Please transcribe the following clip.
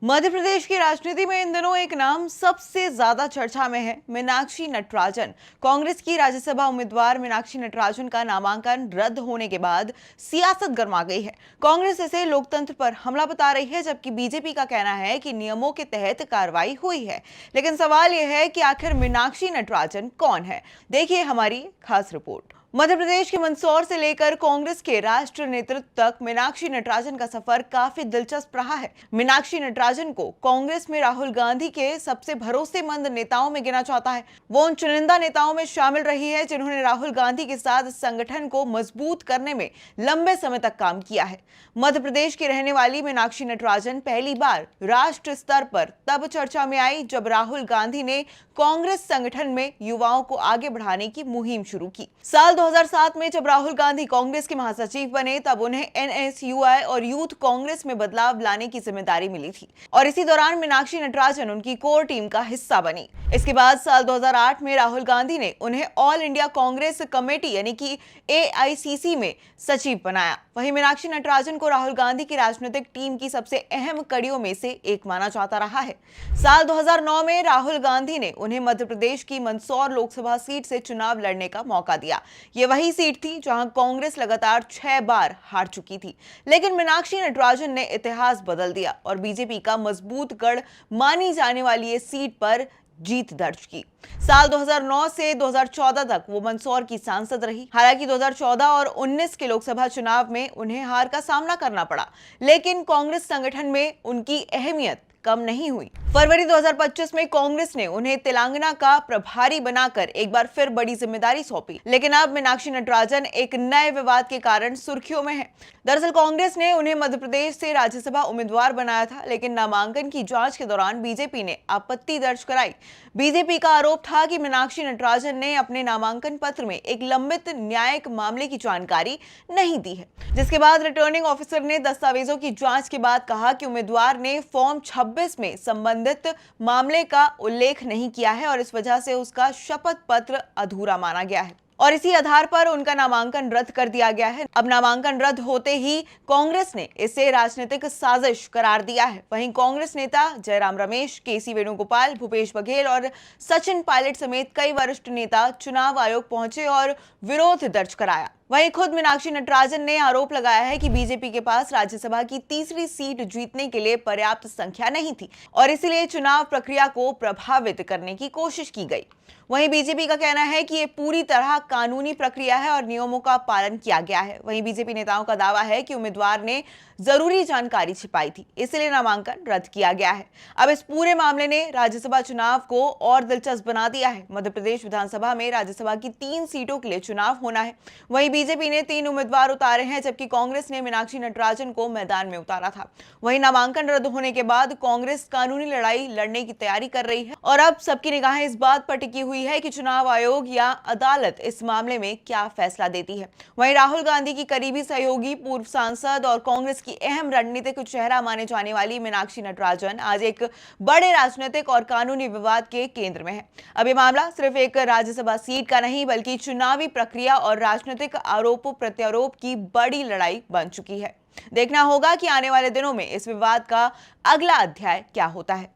मध्य प्रदेश की राजनीति में इन दिनों एक नाम सबसे ज्यादा चर्चा में है, मीनाक्षी नटराजन। कांग्रेस की राज्यसभा उम्मीदवार मीनाक्षी नटराजन का नामांकन रद्द होने के बाद सियासत गर्मा गई है। कांग्रेस इसे लोकतंत्र पर हमला बता रही है, जबकि बीजेपी का कहना है कि नियमों के तहत कार्रवाई हुई है। लेकिन सवाल यह है कि आखिर मीनाक्षी नटराजन कौन है। देखिए हमारी खास रिपोर्ट। मध्य प्रदेश के मंदसौर से लेकर कांग्रेस के राष्ट्रीय नेतृत्व तक मीनाक्षी नटराजन का सफर काफी दिलचस्प रहा है। मीनाक्षी नटराजन को कांग्रेस में राहुल गांधी के सबसे भरोसेमंद नेताओं में गिना जाता है। वो उन चुनिंदा नेताओं में शामिल रही है जिन्होंने राहुल गांधी के साथ संगठन को मजबूत करने में लंबे समय तक काम किया है। मध्य प्रदेश की रहने वाली मीनाक्षी नटराजन पहली बार राष्ट्र स्तर पर तब चर्चा में आई जब राहुल गांधी ने कांग्रेस संगठन में युवाओं को आगे बढ़ाने की मुहिम शुरू की। साल 2007 में जब राहुल गांधी कांग्रेस के महासचिव बने, तब उन्हें एनएसयूआई और यूथ कांग्रेस में बदलाव लाने की जिम्मेदारी मिली थी और इसी दौरान मीनाक्षी नटराजन उनकी कोर टीम का हिस्सा बनी। इसके बाद साल 2008 में राहुल गांधी ने उन्हें ऑल इंडिया कांग्रेस कमेटी यानी कि एआईसीसी में सचिव बनाया। वहीं मीनाक्षी नटराजन को राहुल गांधी की राजनीतिक टीम की सबसे अहम कड़ियों में से एक माना जाता रहा है। साल 2009 में राहुल गांधी ने उन्हें मध्य प्रदेश की मंदसौर लोकसभा सीट से चुनाव लड़ने का मौका दिया। ये वही सीट थी जहां कांग्रेस लगातार 6 बार हार चुकी थी। लेकिन मीनाक्षी नटराजन ने इतिहास बदल दिया और बीजेपी का मजबूत गढ़ मानी जाने वाली ये सीट पर जीत दर्ज की। साल 2009 से 2014 तक वो मंदसौर की सांसद रही। हालांकि 2014 और 19 के लोकसभा चुनाव में उन्हें हार का सामना करना पड़ा, लेकिन कांग्रेस संगठन में उनकी अहमियत कम नहीं हुई। फरवरी 2025 में कांग्रेस ने उन्हें तेलंगाना का प्रभारी बनाकर एक बार फिर बड़ी जिम्मेदारी सौंपी। लेकिन अब मीनाक्षी नटराजन एक नए विवाद के कारण सुर्खियों में है। दरअसल कांग्रेस ने उन्हें मध्य प्रदेश से राज्यसभा उम्मीदवार बनाया था, लेकिन नामांकन की जांच के दौरान बीजेपी ने आपत्ति दर्ज कराई। बीजेपी का आरोप था कि मीनाक्षी नटराजन ने अपने नामांकन पत्र में एक लंबित न्यायिक मामले की जानकारी नहीं दी है, जिसके बाद रिटर्निंग ऑफिसर ने दस्तावेजों की जांच के बाद कहा कि उम्मीदवार ने फॉर्म 26 में संबंधित मामले का उल्लेख नहीं किया है और इस वजह से उसका शपथ पत्र अधूरा माना गया है और इसी आधार पर उनका नामांकन रद्द कर दिया गया है। अब नामांकन रद्द होते ही कांग्रेस ने इसे राजनीतिक साजिश करार दिया है। वहीं कांग्रेस नेता जयराम रमेश, केसी वेणुगोपाल, भूपेश बघेल और सचिन पायलट समेत कई वरिष्ठ नेता चुनाव आयोग पहुंचे और विरोध दर्ज कराया। वहीं खुद मीनाक्षी नटराजन ने आरोप लगाया है कि बीजेपी के पास राज्यसभा की तीसरी सीट जीतने के लिए पर्याप्त संख्या नहीं थी और इसलिए चुनाव प्रक्रिया को प्रभावित करने की कोशिश की गई। वहीं बीजेपी का कहना है कि ये पूरी तरह कानूनी प्रक्रिया है और नियमों का पालन किया गया है। वहीं बीजेपी नेताओं का दावा है कि उम्मीदवार ने जरूरी जानकारी छिपाई थी, इसलिए नामांकन रद्द किया गया है। अब इस पूरे मामले ने राज्यसभा चुनाव को और दिलचस्प बना दिया है। मध्य प्रदेश विधानसभा में राज्यसभा की 3 सीटों के लिए चुनाव होना है। वहीं बीजेपी ने 3 उम्मीदवार उतारे हैं, जबकि कांग्रेस ने मीनाक्षी नटराजन को मैदान में उतारा था। वहीं नामांकन रद्द होने के बाद कांग्रेस कानूनी लड़ाई लड़ने की तैयारी कर रही है और अब सबकी निगाहें इस बात पर टिकी हुई है कि चुनाव आयोग या अदालत इस मामले में क्या फैसला देती है। वहीं राहुल गांधी की करीबी सहयोगी, पूर्व सांसद और कांग्रेस की अहम रणनीतिक चेहरा माने जाने वाली मीनाक्षी नटराजन आज एक बड़े राजनीतिक और कानूनी विवाद के केंद्र में है। अब ये मामला सिर्फ एक राज्यसभा सीट का नहीं, बल्कि चुनावी प्रक्रिया और राजनीतिक आरोप प्रत्यारोप की बड़ी लड़ाई बन चुकी है। देखना होगा कि आने वाले दिनों में इस विवाद का अगला अध्याय क्या होता है।